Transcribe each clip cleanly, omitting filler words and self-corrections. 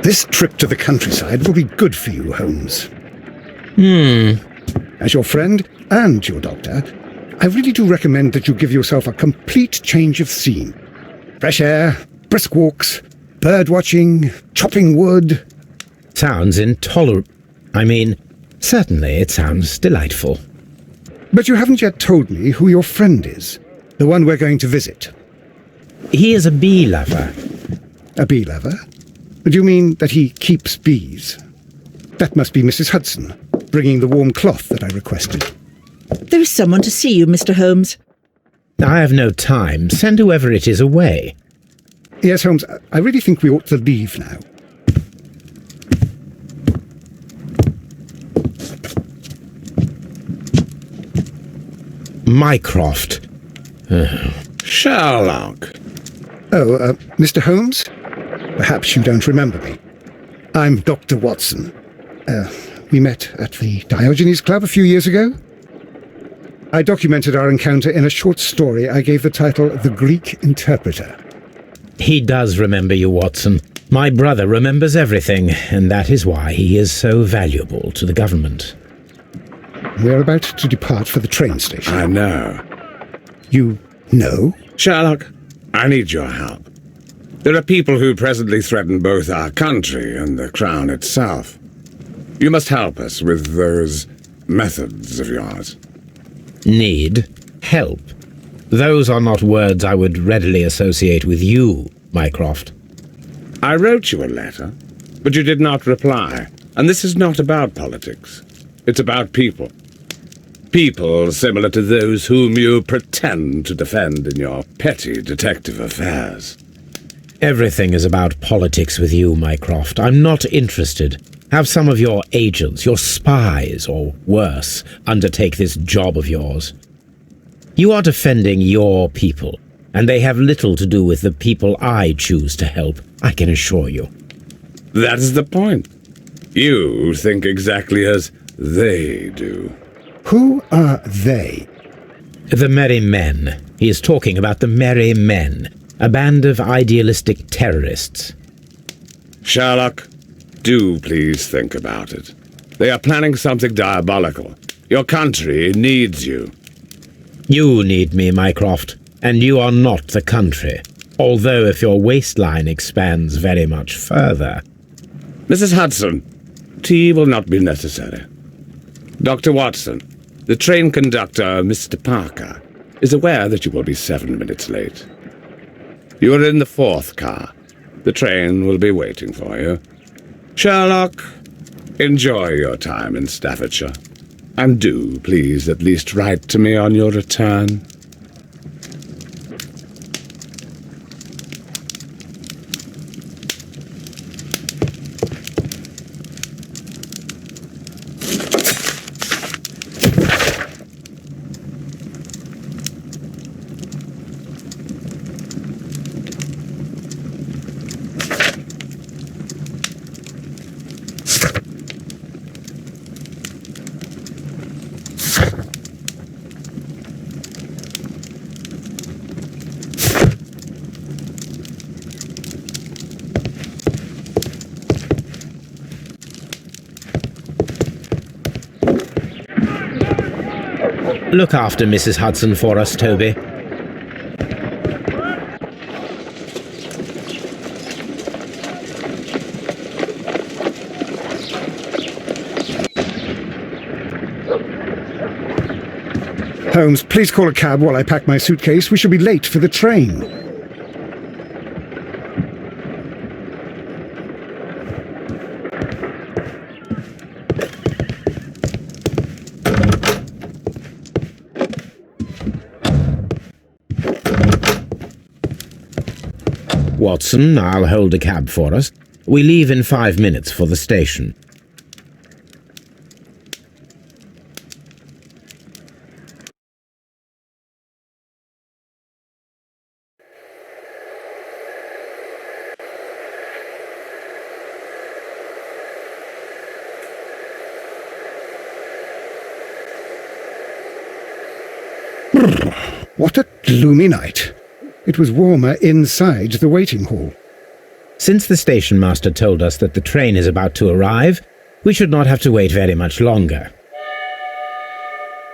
This trip to the countryside will be good for you, Holmes. As your friend and your doctor, I really do recommend that you give yourself a complete change of scene. Fresh air, brisk walks, bird watching, chopping wood. Sounds intolerable. Certainly it sounds delightful. But you haven't yet told me who your friend is, the one we're going to visit. He is a bee lover. A bee lover? Do you mean that he keeps bees? That must be Mrs. Hudson, bringing the warm cloth that I requested. There is someone to see you, Mr. Holmes. I have no time. Send whoever it is away. Yes, Holmes, I really think we ought to leave now. Mycroft. Sherlock. Oh, Mr. Holmes? Perhaps you don't remember me. I'm Dr. Watson. We met at the Diogenes Club a few years ago. I documented our encounter in a short story I gave the title The Greek Interpreter. He does remember you, Watson. My brother remembers everything, and that is why he is so valuable to the government. We're about to depart for the train station. I know. You know? Sherlock, I need your help. There are people who presently threaten both our country and the Crown itself. You must help us with those methods of yours. Need help. Those are not words I would readily associate with you, Mycroft. I wrote you a letter, but you did not reply. And this is not about politics. It's about people. People similar to those whom you pretend to defend in your petty detective affairs. Everything is about politics with you, Mycroft. I'm not interested. Have some of your agents, your spies, or worse, undertake this job of yours. You are defending your people, and they have little to do with the people I choose to help, I can assure you. That is the point. You think exactly as they do. Who are they? The Merry Men. He is talking about the Merry Men, a band of idealistic terrorists. Sherlock, do please think about it. They are planning something diabolical. Your country needs you. You need me, Mycroft, and you are not the country, although if your waistline expands very much further. Mrs. Hudson, tea will not be necessary. Dr. Watson, the train conductor, Mr. Parker, is aware that you will be 7 minutes late. You are in the 4th car. The train will be waiting for you. Sherlock, enjoy your time in Staffordshire. And do, please, at least write to me on your return. Look after Mrs. Hudson for us, Toby. Holmes, please call a cab while I pack my suitcase. We shall be late for the train. Watson, I'll hold a cab for us. We leave in 5 minutes for the station. What a gloomy night. It was warmer inside the waiting hall. Since the station master told us that the train is about to arrive, we should not have to wait very much longer.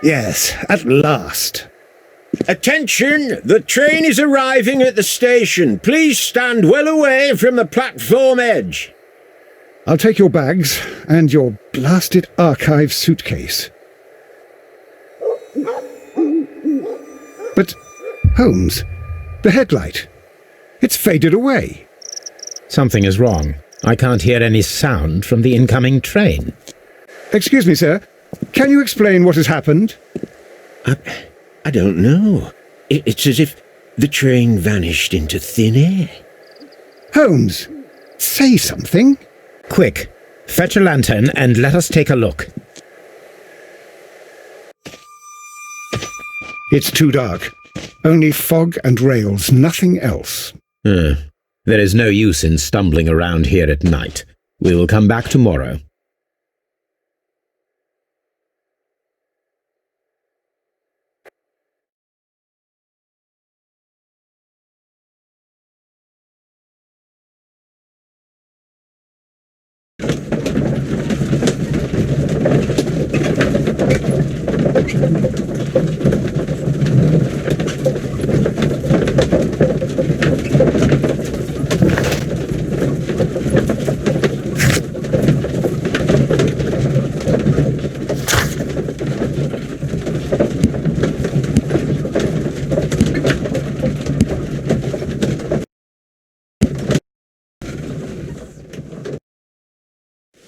Yes, at last. Attention! The train is arriving at the station. Please stand well away from the platform edge. I'll take your bags and your blasted archive suitcase. But, Holmes, the headlight. It's faded away. Something is wrong. I can't hear any sound from the incoming train. Excuse me, sir. Can you explain what has happened? I don't know. It's as if the train vanished into thin air. Holmes, say something. Quick, fetch a lantern and let us take a look. It's too dark. Only fog and rails, nothing else. There is no use in stumbling around here at night. We will come back tomorrow.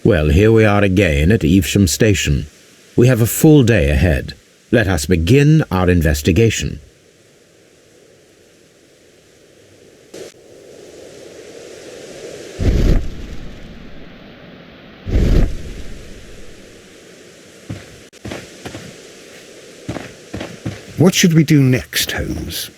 Well, here we are again at Evesham Station. We have a full day ahead. Let us begin our investigation. What should we do next, Holmes?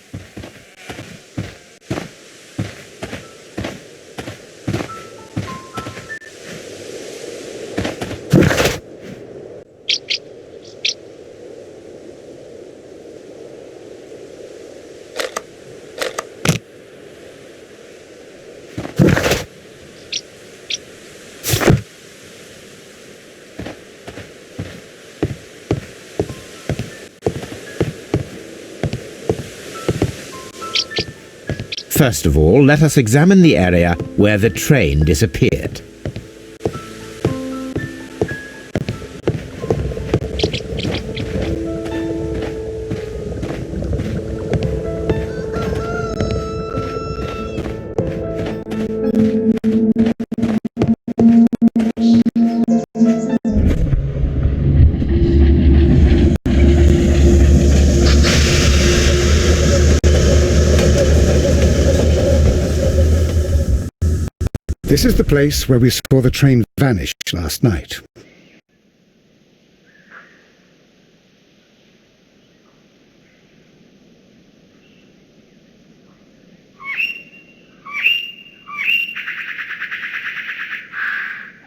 First of all, let us examine the area where the train disappeared. This is the place where we saw the train vanish last night.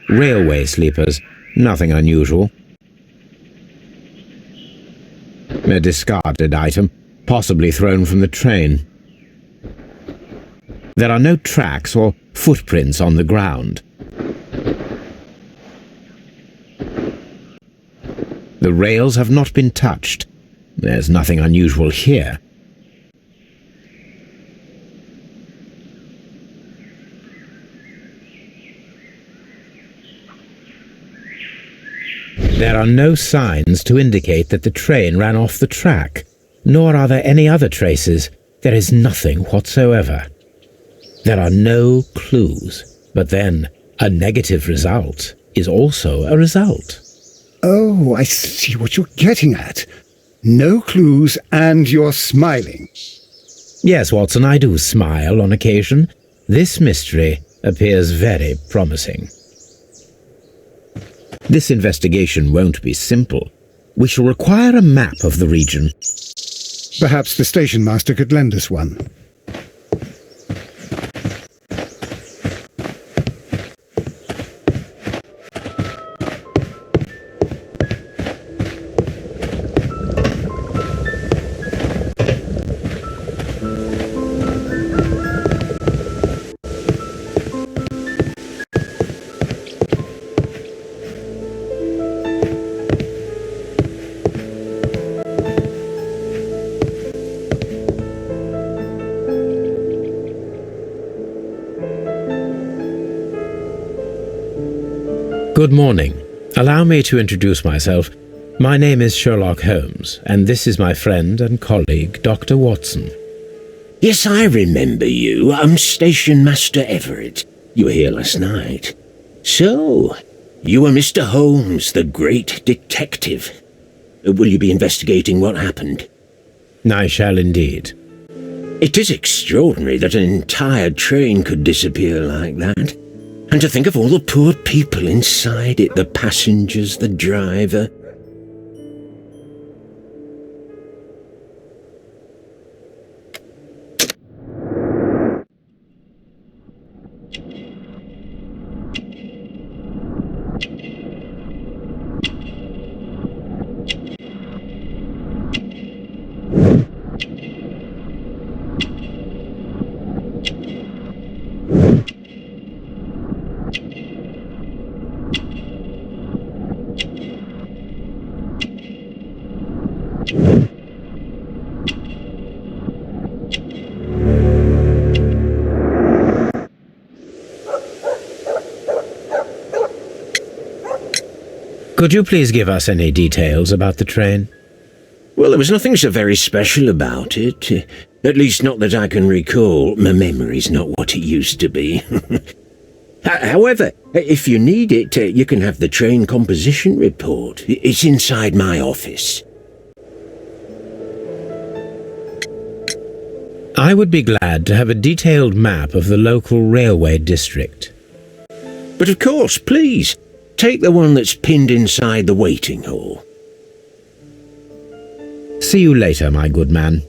Railway sleepers. Nothing unusual. A discarded item, possibly thrown from the train. There are no tracks or footprints on the ground. The rails have not been touched. There's nothing unusual here. There are no signs to indicate that the train ran off the track, nor are there any other traces. There is nothing whatsoever. There are no clues, but then a negative result is also a result. Oh, I see what you're getting at. No clues and you're smiling. Yes, Watson, I do smile on occasion. This mystery appears very promising. This investigation won't be simple. We shall require a map of the region. Perhaps the station master could lend us one. Good morning. Allow me to introduce myself. My name is Sherlock Holmes, and this is my friend and colleague, Dr. Watson. Yes, I remember you. I'm Station Master Everett. You were here last night. So, you are Mr. Holmes, the great detective. Will you be investigating what happened? I shall indeed. It is extraordinary that an entire train could disappear like that. And to think of all the poor people inside it, the passengers, the driver. Could you please give us any details about the train? Well, there was nothing so very special about it. At least not that I can recall. My memory's not what it used to be. However, if you need it, you can have the train composition report. It's inside my office. I would be glad to have a detailed map of the local railway district. But of course, please, take the one that's pinned inside the waiting hall. See you later, my good man.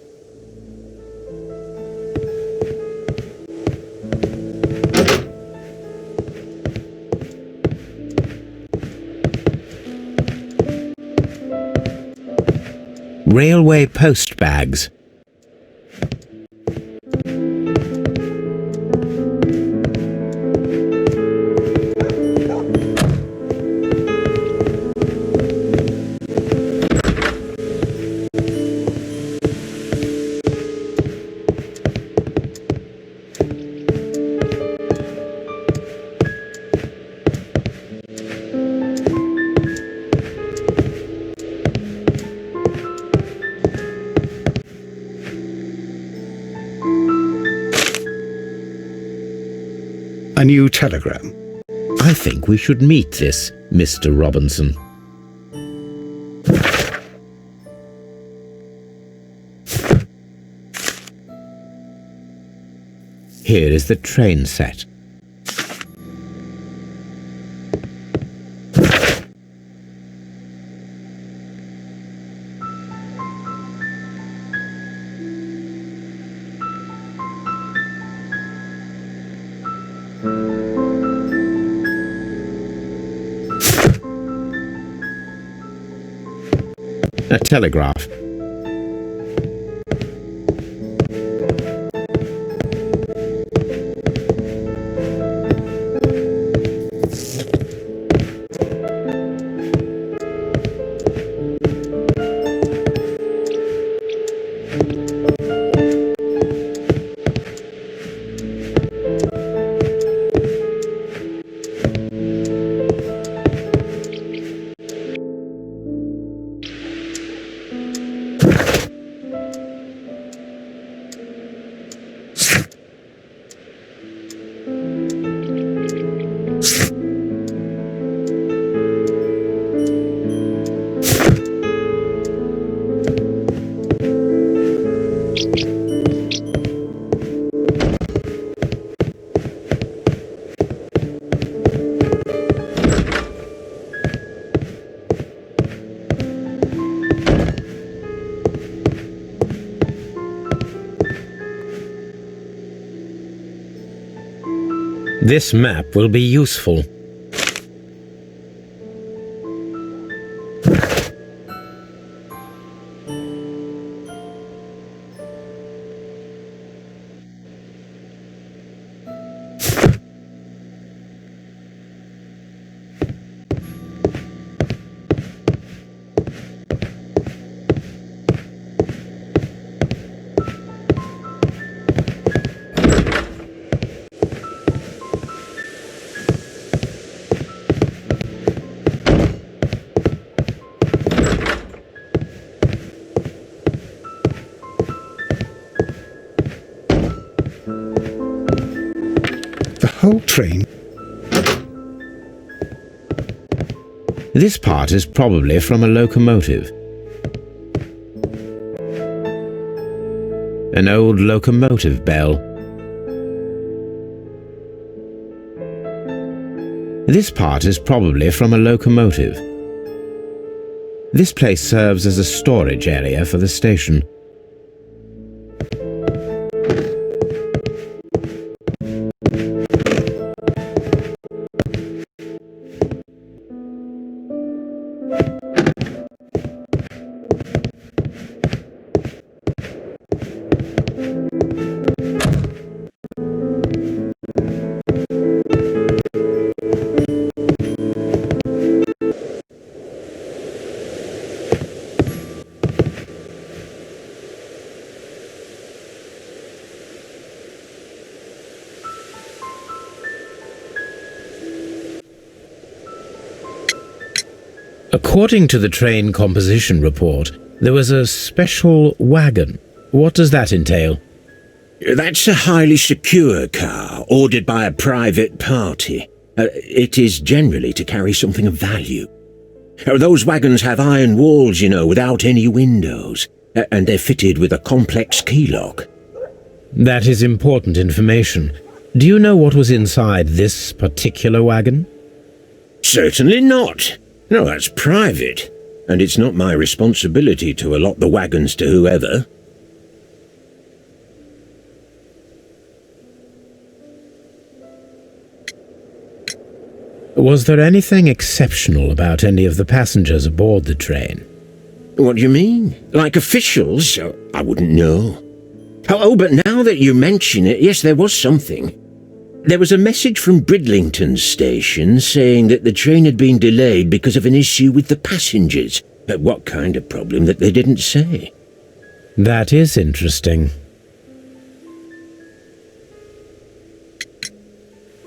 Railway post bags. A new telegram. I think we should meet this Mr. Robinson. Here is the train set. A telegraph. This map will be useful. whole train. This part is probably from a locomotive. An old locomotive bell. This part is probably from a locomotive. This place serves as a storage area for the station. According to the train composition report, there was a special wagon. What does that entail? That's a highly secure car, ordered by a private party. It is generally to carry something of value. Those wagons have iron walls, you know, without any windows, and they're fitted with a complex key lock. That is important information. Do you know what was inside this particular wagon? Certainly not. No, that's private, and it's not my responsibility to allot the wagons to whoever. Was there anything exceptional about any of the passengers aboard the train? What do you mean? Like officials? I wouldn't know. Oh, but now that you mention it, yes, there was something. There was a message from Bridlington station saying that the train had been delayed because of an issue with the passengers. But what kind of problem that they didn't say? That is interesting.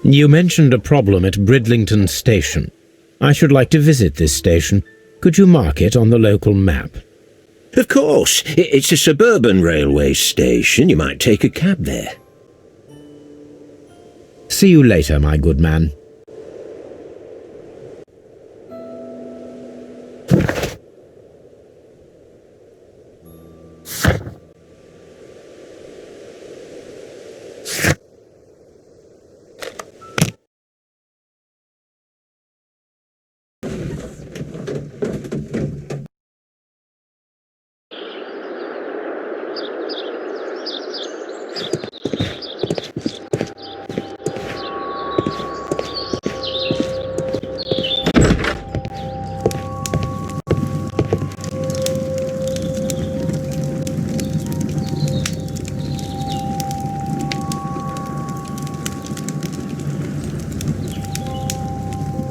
You mentioned a problem at Bridlington station. I should like to visit this station. Could you mark it on the local map? Of course. It's a suburban railway station. You might take a cab there. See you later, my good man.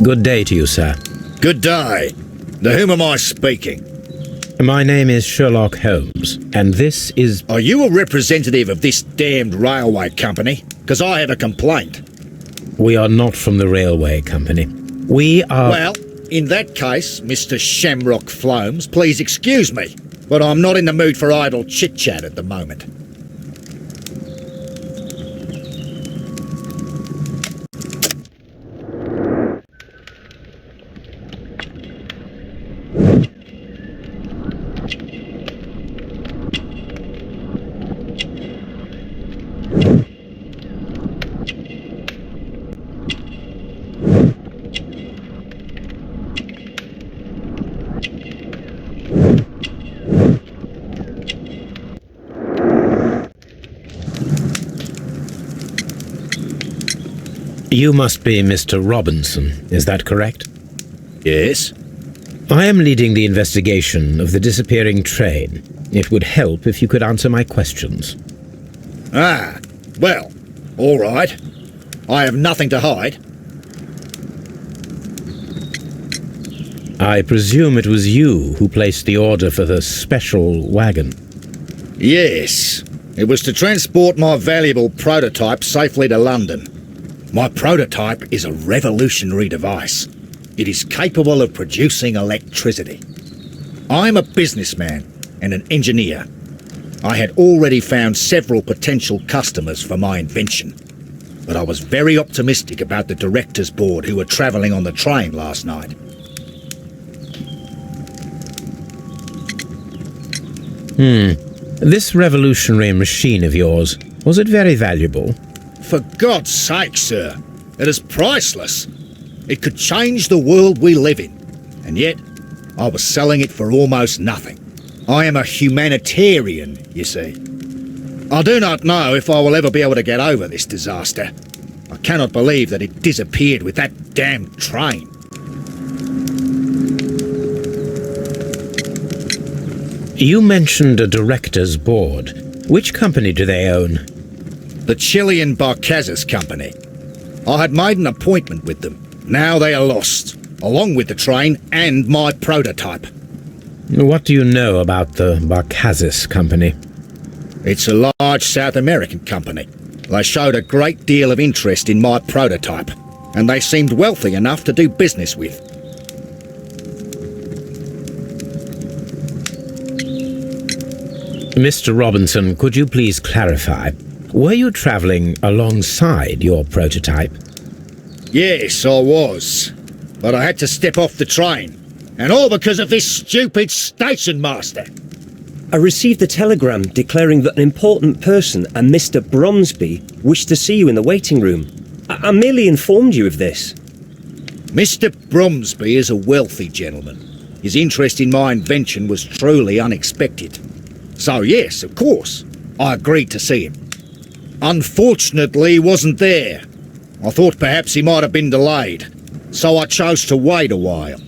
Good day to you, sir. Good day. To whom am I speaking? My name is Sherlock Holmes, and this is... Are you a representative of this damned railway company? Because I have a complaint. We are not from the railway company. We are... Well, in that case, Mr. Shamrock Flomes, please excuse me, but I'm not in the mood for idle chit-chat at the moment. You must be Mr. Robinson, is that correct? Yes? I am leading the investigation of the disappearing train. It would help if you could answer my questions. Ah, well, all right. I have nothing to hide. I presume it was you who placed the order for the special wagon. Yes. It was to transport my valuable prototype safely to London. My prototype is a revolutionary device. It is capable of producing electricity. I'm a businessman and an engineer. I had already found several potential customers for my invention. but I was very optimistic about the directors' board who were travelling on the train last night. This revolutionary machine of yours, was it very valuable? For God's sake, sir, it is priceless. It could change the world we live in, and yet I was selling it for almost nothing. I am a humanitarian, you see. I do not know if I will ever be able to get over this disaster. I cannot believe that it disappeared with that damned train. You mentioned a director's board. Which company do they own? The Chilean Barcazes Company. I had made an appointment with them. Now they are lost, along with the train and my prototype. What do you know about the Barcazes Company? It's a large South American company. They showed a great deal of interest in my prototype, and they seemed wealthy enough to do business with. Mr. Robinson, could you please clarify? Were you travelling alongside your prototype? Yes, I was. But I had to step off the train. And all because of this stupid station master. I received a telegram declaring that an important person, a Mr. Bromsby, wished to see you in the waiting room. I merely informed you of this. Mr. Bromsby is a wealthy gentleman. His interest in my invention was truly unexpected. So yes, of course, I agreed to see him. Unfortunately, he wasn't there. I thought perhaps he might have been delayed, so I chose to wait a while.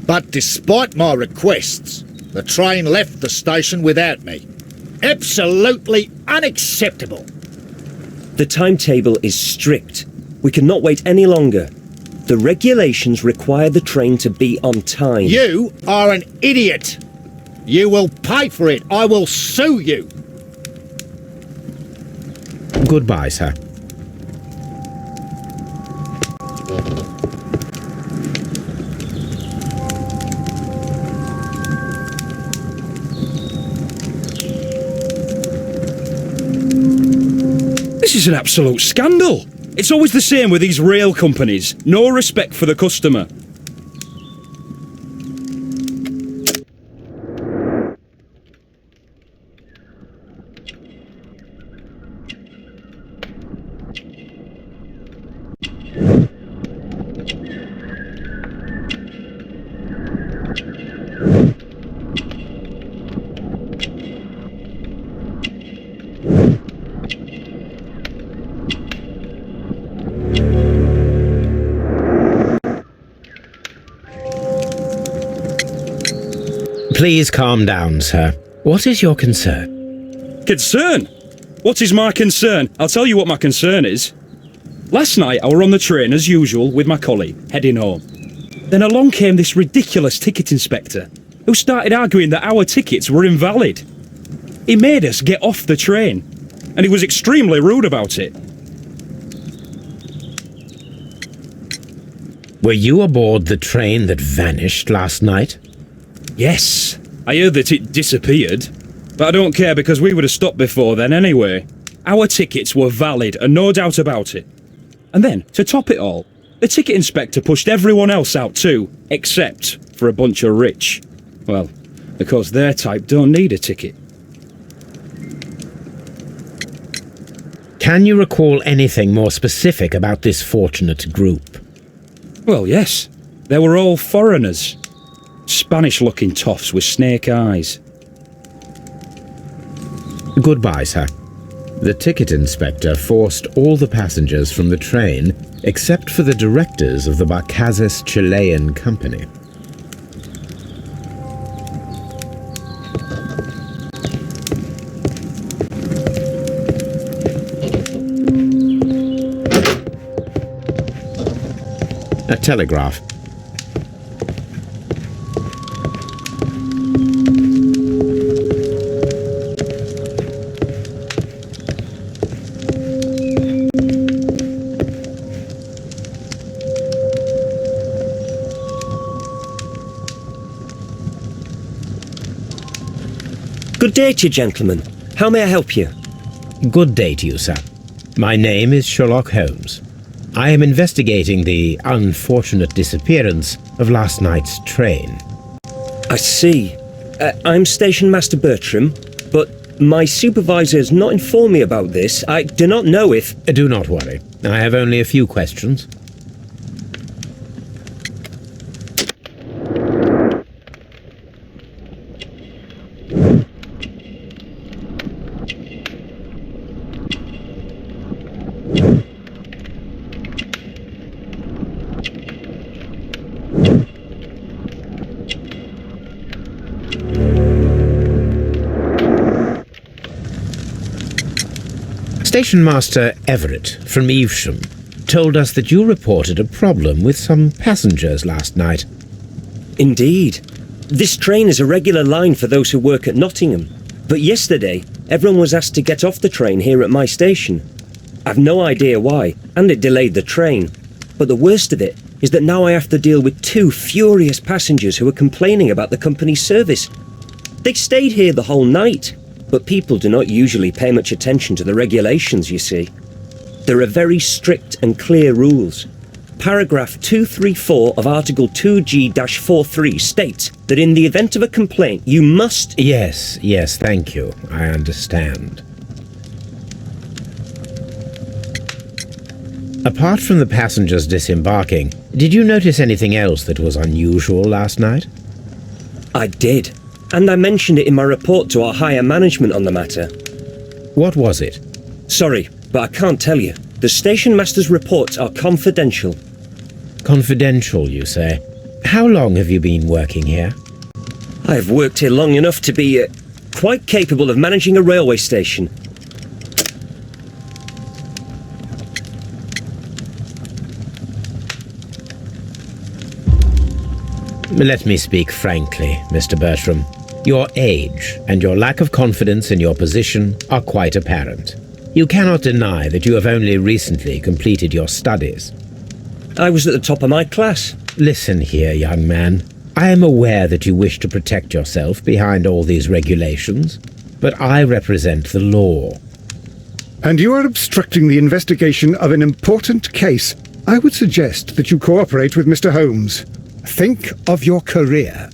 But despite my requests, the train left the station without me. Absolutely unacceptable. The timetable is strict. We cannot wait any longer. The regulations require the train to be on time. You are an idiot. You will pay for it. I will sue you. Goodbye, sir. This is an absolute scandal. It's always the same with these rail companies. No respect for the customer. Please calm down, sir. What is your concern? Concern? What is my concern? I'll tell you what my concern is. Last night I were on the train as usual with my colleague, heading home. Then along came this ridiculous ticket inspector, who started arguing that our tickets were invalid. He made us get off the train, and he was extremely rude about it. Were you aboard the train that vanished last night? Yes, I heard that it disappeared, but I don't care because we would have stopped before then anyway. Our tickets were valid and no doubt about it. And then, to top it all, the ticket inspector pushed everyone else out too, except for a bunch of rich. Well, because their type don't need a ticket. Can you recall anything more specific about this fortunate group? Well, yes. They were all foreigners. Spanish-looking toffs with snake eyes. Goodbye, sir. The ticket inspector forced all the passengers from the train except for the directors of the Barcazes Chilean Company. A telegraph. Good day to you, gentlemen. How may I help you? Good day to you, sir. My name is Sherlock Holmes. I am investigating the unfortunate disappearance of last night's train. I see. I'm Station Master Bertram, but my supervisor has not informed me about this. I do not know if... Do not worry. I have only a few questions. Station Master Everett from Evesham told us that you reported a problem with some passengers last night. Indeed. This train is a regular line for those who work at Nottingham. But yesterday, everyone was asked to get off the train here at my station. I've no idea why, and it delayed the train. But the worst of it is that now I have to deal with 2 furious passengers who are complaining about the company's service. They stayed here the whole night. But people do not usually pay much attention to the regulations, you see. There are very strict and clear rules. Paragraph 234 of Article 2G-43 states that in the event of a complaint, you must... Yes, thank you. I understand. Apart from the passengers disembarking, did you notice anything else that was unusual last night? I did. And I mentioned it in my report to our higher management on the matter. What was it? Sorry, but I can't tell you. The station master's reports are confidential. Confidential, you say? How long have you been working here? I have worked here long enough to be quite capable of managing a railway station. Let me speak frankly, Mr. Bertram. Your age and your lack of confidence in your position are quite apparent. You cannot deny that you have only recently completed your studies. I was at the top of my class. Listen here, young man. I am aware that you wish to protect yourself behind all these regulations, but I represent the law. And you are obstructing the investigation of an important case. I would suggest that you cooperate with Mr. Holmes. Think of your career.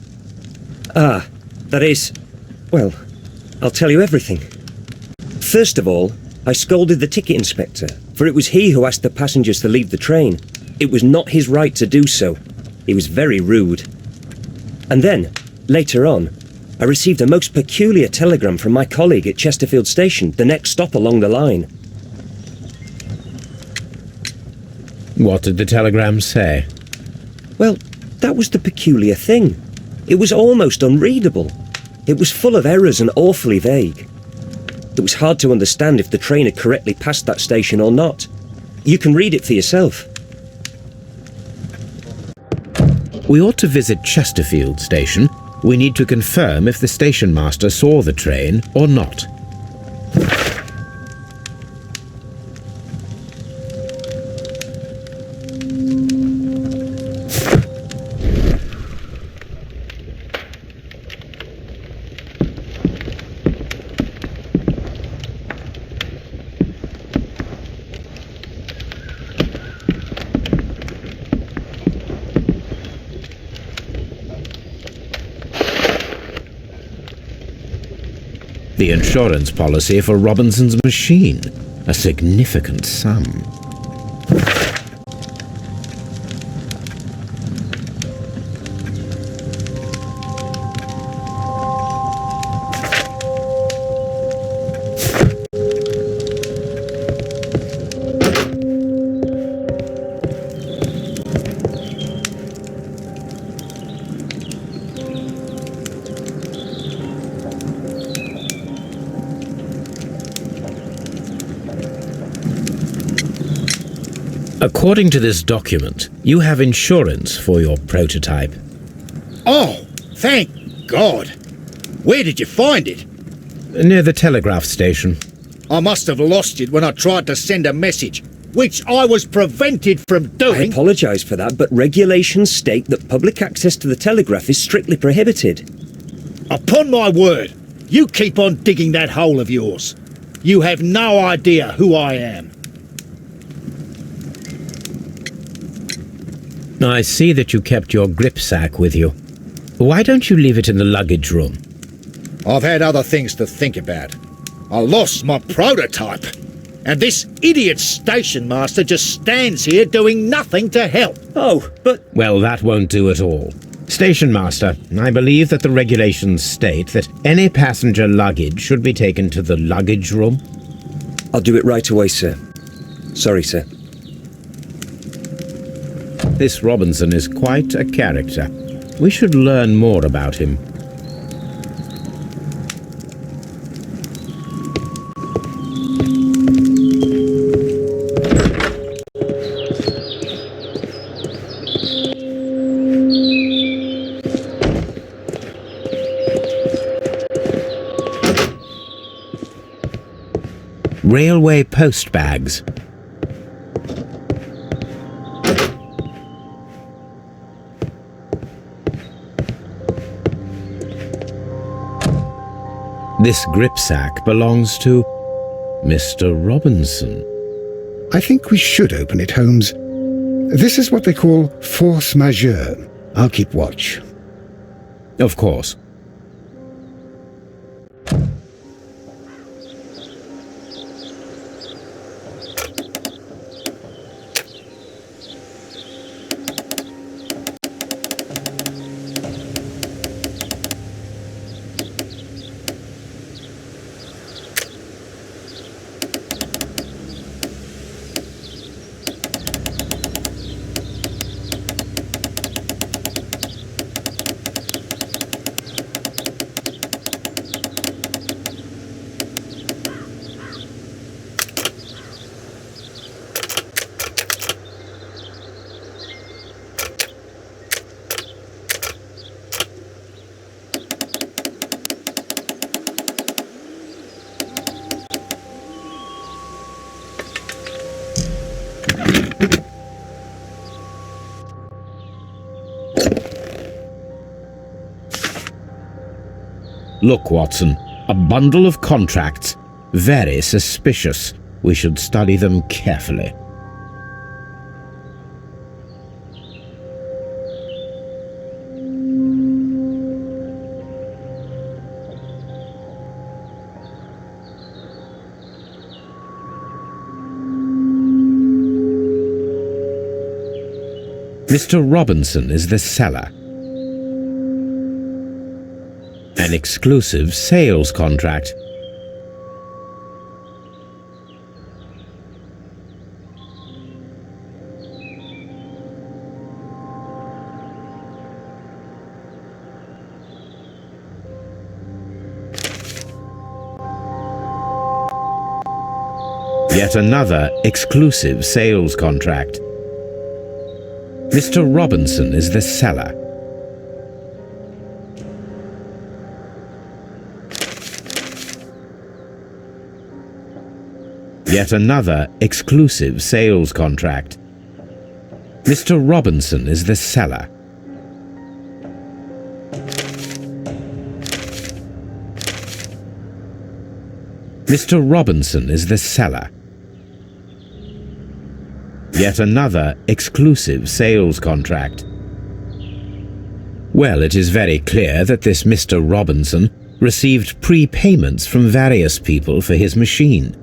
That is... Well, I'll tell you everything. First of all, I scolded the ticket inspector, for it was he who asked the passengers to leave the train. It was not his right to do so. He was very rude. And then, later on, I received a most peculiar telegram from my colleague at Chesterfield station, the next stop along the line. What did the telegram say? Well, that was the peculiar thing. It was almost unreadable. It was full of errors and awfully vague. It was hard to understand if the train had correctly passed that station or not. You can read it for yourself. We ought to visit Chesterfield station. We need to confirm if the station master saw the train or not. The insurance policy for Robinson's machine. A significant sum. According to this document, you have insurance for your prototype. Oh, thank God. Where did you find it? Near the telegraph station. I must have lost it when I tried to send a message, which I was prevented from I doing. apologise for that, but regulations state that public access to the telegraph is strictly prohibited. Upon my word, you keep on digging that hole of yours. You have no idea who I am. I see that you kept your gripsack with you. Why don't you leave it in the luggage room? I've had other things to think about. I lost my prototype. And this idiot station master just stands here doing nothing to help. Oh, but Well, that won't do at all. Station Master, I believe that the regulations state that any passenger luggage should be taken to the luggage room. I'll do it right away, sir. Sorry, sir. This Robinson is quite a character. We should learn more about him. Railway post bags. This gripsack belongs to Mr. Robinson. I think we should open it, Holmes. This is what they call force majeure. I'll keep watch. Of course. Look, Watson, a bundle of contracts. Very suspicious. We should study them carefully. Mr. Robinson is the seller. An exclusive sales contract. Yet another exclusive sales contract. Mr. Robinson is the seller. Yet another exclusive sales contract. Mr. Robinson is the seller. Mr. Robinson is the seller. Yet another exclusive sales contract. Well, it is very clear that this Mr. Robinson received prepayments from various people for his machine.